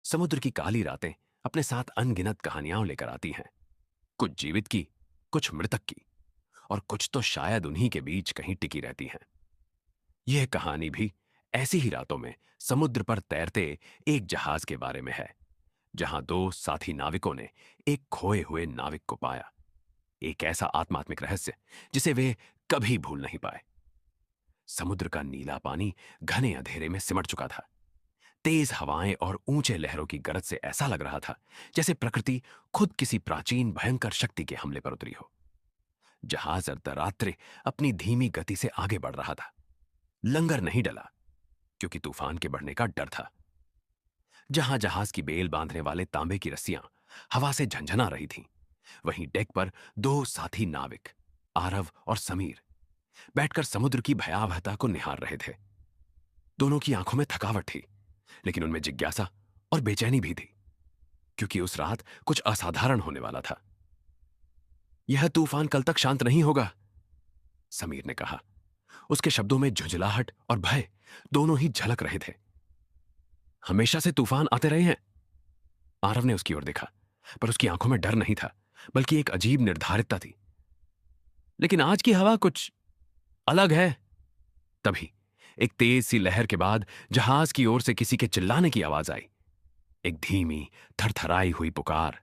समुद्र की काली रातें अपने साथ अनगिनत कहानियां लेकर आती हैं। कुछ जीवित की, कुछ मृतक की, और कुछ तो शायद उन्हीं के बीच कहीं टिकी रहती हैं। यह कहानी भी ऐसी ही रातों में समुद्र पर तैरते एक जहाज के बारे में है, जहां दो साथी नाविकों ने एक खोए हुए नाविक को पाया। एक ऐसा आत्मात्मिक रहस्य जिसे वे कभी भूल नहीं पाए। समुद्र का नीला पानी घने अंधेरे में सिमट चुका था। तेज हवाएं और ऊंचे लहरों की गरज से ऐसा लग रहा था जैसे प्रकृति खुद किसी प्राचीन भयंकर शक्ति के हमले पर उतरी हो। जहाज अर्धरात्रि अपनी धीमी गति से आगे बढ़ रहा था। लंगर नहीं डला, क्योंकि तूफान के बढ़ने का डर था। जहां जहाज की बेल बांधने वाले तांबे की रस्सियां हवा से झंझना रही थीं, वहीं डेक पर दो साथी नाविक, आरव और समीर, बैठकर समुद्र की भयावहता को निहार रहे थे। दोनों की आंखों में थकावट थी, लेकिन उनमें जिज्ञासा और बेचैनी भी थी, क्योंकि उस रात कुछ असाधारण होने वाला था। यह तूफान कल तक शांत नहीं होगा, समीर ने कहा। उसके शब्दों में झुंझलाहट और भय दोनों ही झलक रहे थे। हमेशा से तूफान आते रहे हैं। आरव ने उसकी ओर देखा, पर उसकी आंखों में डर नहीं था, बल्कि एक अजीब निर्धारितता थी। लेकिन आज की हवा कुछ अलग है। तभी एक तेज सी लहर के बाद जहाज की ओर से किसी के चिल्लाने की आवाज आई। एक धीमी, थरथराई हुई पुकार,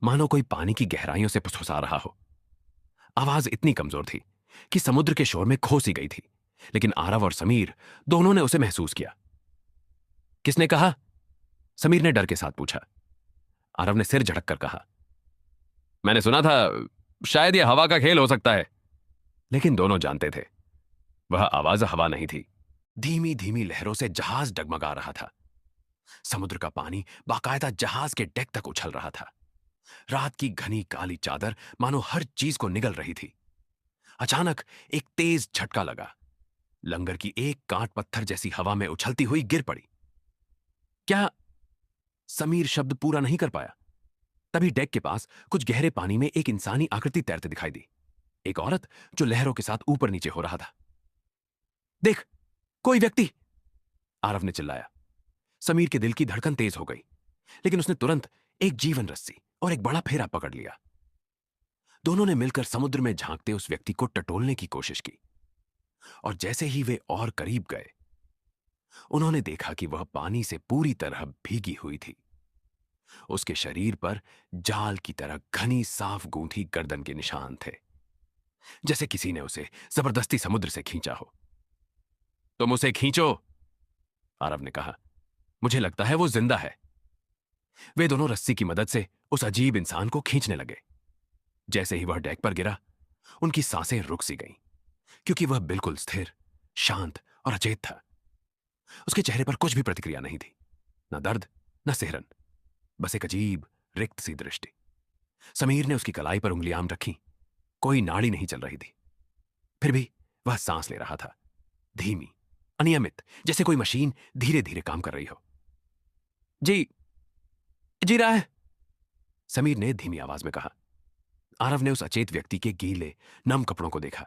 मानो कोई पानी की गहराइयों से फुसफुसा रहा हो। आवाज इतनी कमजोर थी कि समुद्र के शोर में खो सी गई थी, लेकिन आरव और समीर दोनों ने उसे महसूस किया। किसने कहा? समीर ने डर के साथ पूछा। आरव ने सिर झटक कर कहा, मैंने सुना था, शायद यह हवा का खेल हो सकता है। लेकिन दोनों जानते थे, वह आवाज हवा नहीं थी। धीमी धीमी लहरों से जहाज डगमगा रहा था। समुद्र का पानी बाकायदा जहाज के डेक तक उछल रहा था। रात की घनी काली चादर मानो हर चीज को निगल रही थी। अचानक एक तेज झटका लगा। लंगर की एक कांट पत्थर जैसी हवा में उछलती हुई गिर पड़ी। क्या? समीर शब्द पूरा नहीं कर पाया। तभी डेक के पास कुछ गहरे पानी में एक इंसानी आकृति तैरते दिखाई दी। एक औरत जो लहरों के साथ ऊपर नीचे हो रहा था। देख, कोई व्यक्ति! आरव ने चिल्लाया। समीर के दिल की धड़कन तेज हो गई, लेकिन उसने तुरंत एक जीवन रस्सी और एक बड़ा फेरा पकड़ लिया। दोनों ने मिलकर समुद्र में झांकते उस व्यक्ति को टटोलने की कोशिश की, और जैसे ही वे और करीब गए, उन्होंने देखा कि वह पानी से पूरी तरह भीगी हुई थी। उसके शरीर पर जाल की तरह घनी साफ गूंथी गर्दन के निशान थे, जैसे किसी ने उसे जबरदस्ती समुद्र से खींचा हो। तुम उसे खींचो, आरव ने कहा। मुझे लगता है वो जिंदा है। वे दोनों रस्सी की मदद से उस अजीब इंसान को खींचने लगे। जैसे ही वह डेक पर गिरा, उनकी सांसें रुक सी गईं, क्योंकि वह बिल्कुल स्थिर, शांत और अचेत था। उसके चेहरे पर कुछ भी प्रतिक्रिया नहीं थी, न दर्द, न सिहरन, बस एक अजीब रिक्त सी दृष्टि। समीर ने उसकी कलाई पर उंगलियां रखी। कोई नाड़ी नहीं चल रही थी, फिर भी वह सांस ले रहा था, धीमी, अनियमित, जैसे कोई मशीन धीरे धीरे काम कर रही हो। जी, जी रहा है, समीर ने धीमी आवाज में कहा। आरव ने उस अचेत व्यक्ति के गीले, नम कपड़ों को देखा,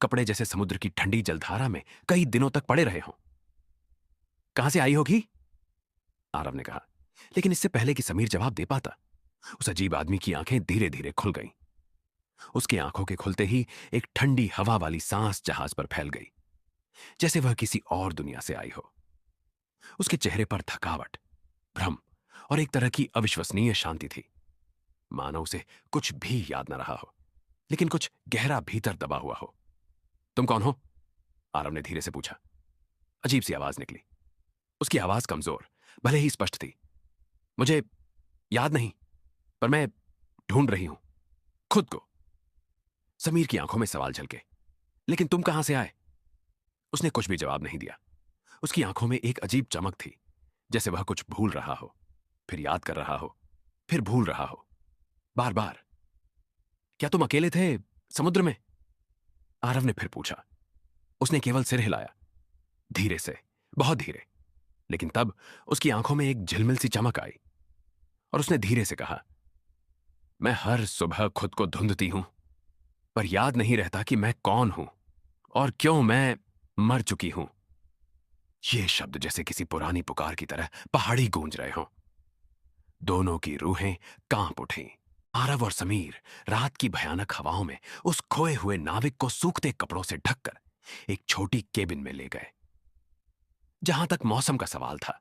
कपड़े जैसे समुद्र की ठंडी जलधारा में कई दिनों तक पड़े रहे हों। कहां से आई होगी? आरव ने कहा। लेकिन इससे पहले कि समीर जवाब दे पाता, उस अजीब आदमी की आंखें धीरे धीरे खुल गईं। उसकी आंखों के खुलते ही एक ठंडी हवा वाली सांस जहाज पर फैल गई, जैसे वह किसी और दुनिया से आई हो। उसके चेहरे पर थकावट, भ्रम और एक तरह की अविश्वसनीय शांति थी, मानो उसे कुछ भी याद न रहा हो, लेकिन कुछ गहरा भीतर दबा हुआ हो। तुम कौन हो? आरव ने धीरे से पूछा। अजीब सी आवाज निकली। उसकी आवाज कमजोर, भले ही स्पष्ट थी। मुझे याद नहीं, पर मैं ढूंढ रही हूं खुद को। समीर की आंखों में सवाल झलके। लेकिन तुम कहां से आए? उसने कुछ भी जवाब नहीं दिया। उसकी आंखों में एक अजीब चमक थी, जैसे वह कुछ भूल रहा हो, फिर याद कर रहा हो, फिर भूल रहा हो, बार बार। क्या तुम अकेले थे समुद्र में? आरव ने फिर पूछा। उसने केवल सिर हिलाया, धीरे से, बहुत धीरे। लेकिन तब उसकी आंखों में एक झिलमिल सी चमक आई, और उसने धीरे से कहा, मैं हर सुबह खुद को धुंधती हूं, पर याद नहीं रहता कि मैं कौन हूं और क्यों मैं मर चुकी हूं। ये शब्द जैसे किसी पुरानी पुकार की तरह पहाड़ी गूंज रहे हों। दोनों की रूहें कांप उठीं। आरव और समीर रात की भयानक हवाओं में उस खोए हुए नाविक को सूखते कपड़ों से ढककर एक छोटी केबिन में ले गए। जहां तक मौसम का सवाल था,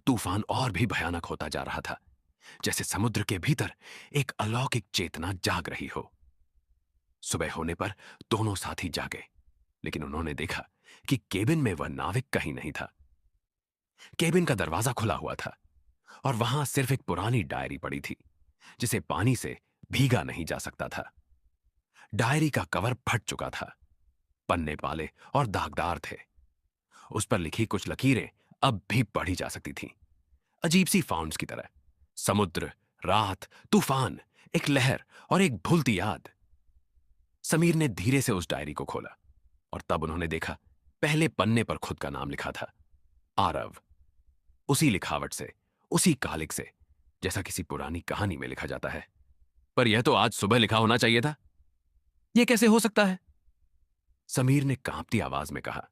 तूफान और भी भयानक होता जा रहा था, जैसे समुद्र के भीतर एक अलौकिक चेतना जाग रही हो। सुबह होने पर दोनों साथी जागे, लेकिन उन्होंने देखा कि केबिन में वह नाविक कहीं नहीं था। केबिन का दरवाजा खुला हुआ था और वहां सिर्फ एक पुरानी डायरी पड़ी थी, जिसे पानी से भीगा नहीं जा सकता था। डायरी का कवर फट चुका था, पन्ने पाले और दागदार थे। उस पर लिखी कुछ लकीरें अब भी पढ़ी जा सकती थीं, अजीब सी फाउंड्स की तरह। समुद्र, रात, तूफान, एक लहर और एक भूलती याद। समीर ने धीरे से उस डायरी को खोला और तब उन्होंने देखा, पहले पन्ने पर खुद का नाम लिखा था, आरव। उसी लिखावट से, उसी कालिक से, जैसा किसी पुरानी कहानी में लिखा जाता है। पर यह तो आज सुबह लिखा होना चाहिए था। यह कैसे हो सकता है? समीर ने कांपती आवाज में कहा।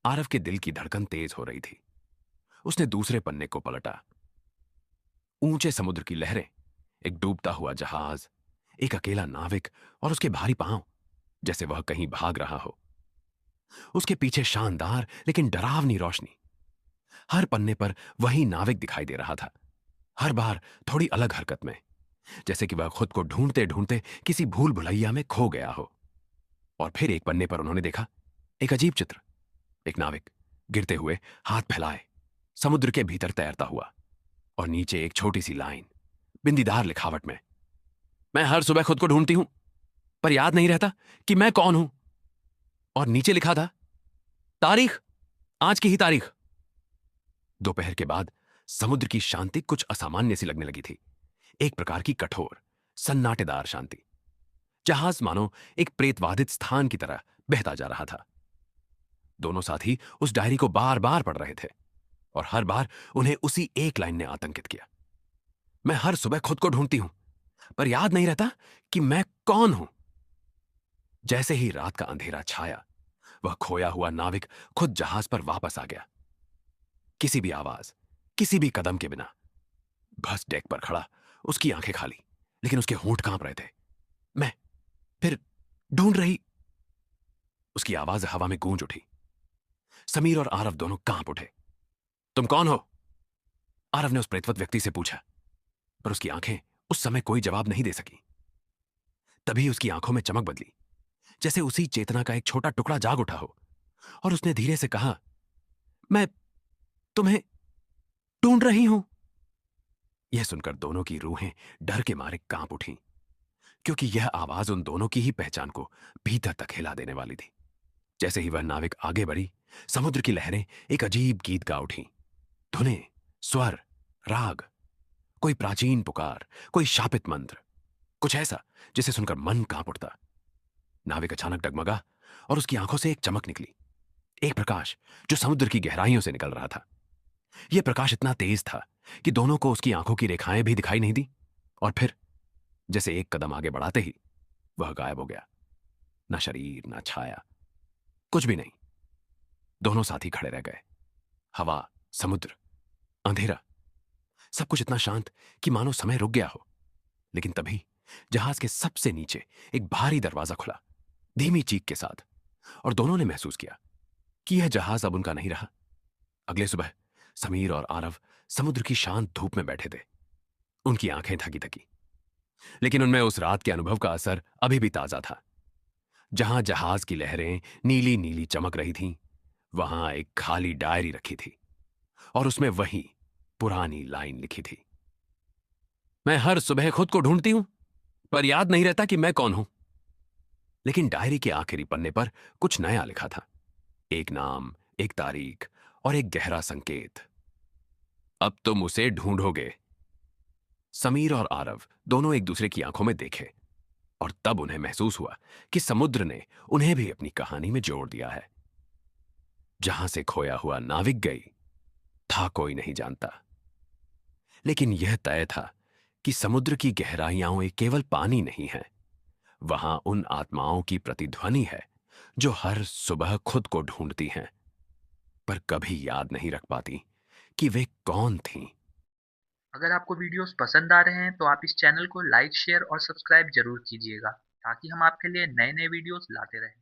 आरव के दिल की धड़कन तेज हो रही थी। उसने दूसरे पन्ने को पलटा। ऊंचे समुद्र की लहरें, एक डूबता हुआ जहाज, एक अकेला नाविक और उसके भारी पांव, जैसे वह कहीं भाग रहा हो। उसके पीछे शानदार लेकिन डरावनी रोशनी। हर पन्ने पर वही नाविक दिखाई दे रहा था, हर बार थोड़ी अलग हरकत में, जैसे कि वह खुद को ढूंढते ढूंढते किसी भूल भुलैया में खो गया हो। और फिर एक पन्ने पर उन्होंने देखा एक अजीब चित्र। एक नाविक गिरते हुए, हाथ फैलाए, समुद्र के भीतर तैरता हुआ, और नीचे एक छोटी सी लाइन, बिंदीदार लिखावट में, मैं हर सुबह खुद को ढूंढती हूं, पर याद नहीं रहता कि मैं कौन हूं। और नीचे लिखा था, तारीख, आज की ही तारीख। दोपहर के बाद समुद्र की शांति कुछ असामान्य सी लगने लगी थी, एक प्रकार की कठोर, सन्नाटेदार शांति। जहाज मानो एक प्रेतवादित स्थान की तरह बहता जा रहा था। दोनों साथी उस डायरी को बार बार पढ़ रहे थे और हर बार उन्हें उसी एक लाइन ने आतंकित किया, मैं हर सुबह खुद को ढूंढती हूं, पर याद नहीं रहता कि मैं कौन हूं। जैसे ही रात का अंधेरा छाया, वह खोया हुआ नाविक खुद जहाज पर वापस आ गया। किसी भी आवाज, किसी भी कदम के बिना, बस डेक पर खड़ा, उसकी आंखें खाली, लेकिन उसके होंठ कांप रहे थे। मैं फिर ढूंढ रही। उसकी आवाज हवा में गूंज उठी। समीर और आरव दोनों कांप उठे। तुम कौन हो? आरव ने उस प्रेतवत व्यक्ति से पूछा, पर उसकी आंखें उस समय कोई जवाब नहीं दे सकी। तभी उसकी आंखों में चमक बदली, जैसे उसी चेतना का एक छोटा टुकड़ा जाग उठा हो, और उसने धीरे से कहा, मैं तुम्हें ढूंढ रही हूं। यह सुनकर दोनों की रूहें डर के मारे कांप उठीं, क्योंकि यह आवाज उन दोनों की ही पहचान को भीतर तक हिला देने वाली थी। जैसे ही वह नाविक आगे बढ़ी, समुद्र की लहरें एक अजीब गीत गा उठीं। धुनें, स्वर, राग, कोई प्राचीन पुकार, कोई शापित मंत्र, कुछ ऐसा जिसे सुनकर मन कांप उठता। नाविक अचानक डगमगा और उसकी आंखों से एक चमक निकली, एक प्रकाश जो समुद्र की गहराइयों से निकल रहा था। यह प्रकाश इतना तेज था कि दोनों को उसकी आंखों की रेखाएं भी दिखाई नहीं दी। और फिर जैसे एक कदम आगे बढ़ाते ही वह गायब हो गया। ना शरीर, ना छाया, कुछ भी नहीं। दोनों साथी खड़े रह गए। हवा, समुद्र, अंधेरा, सब कुछ इतना शांत कि मानो समय रुक गया हो। लेकिन तभी जहाज के सबसे नीचे एक भारी दरवाजा खुला, धीमी चीख के साथ, और दोनों ने महसूस किया कि यह जहाज अब उनका नहीं रहा। अगले सुबह समीर और आरव समुद्र की शांत धूप में बैठे थे, उनकी आंखें थकी थकी, लेकिन उनमें उस रात के अनुभव का असर अभी भी ताजा था। जहां जहाज की लहरें नीली नीली चमक रही थीं, वहां एक खाली डायरी रखी थी, और उसमें वही पुरानी लाइन लिखी थी, मैं हर सुबह खुद को ढूंढती हूं, पर याद नहीं रहता कि मैं कौन हूं। लेकिन डायरी के आखिरी पन्ने पर कुछ नया लिखा था, एक नाम, एक तारीख और एक गहरा संकेत, अब तुम उसे ढूंढोगे। समीर और आरव दोनों एक दूसरे की आंखों में देखे, और तब उन्हें महसूस हुआ कि समुद्र ने उन्हें भी अपनी कहानी में जोड़ दिया है। जहां से खोया हुआ नाविक गई था कोई नहीं जानता, लेकिन यह तय था कि समुद्र की गहराइयां केवल पानी नहीं है, वहां उन आत्माओं की प्रतिध्वनि है जो हर सुबह खुद को ढूंढती हैं, पर कभी याद नहीं रख पाती कि वे कौन थीं। अगर आपको वीडियोस पसंद आ रहे हैं तो आप इस चैनल को लाइक, शेयर और सब्सक्राइब ज़रूर कीजिएगा ताकि हम आपके लिए नए-नए वीडियोस लाते रहें।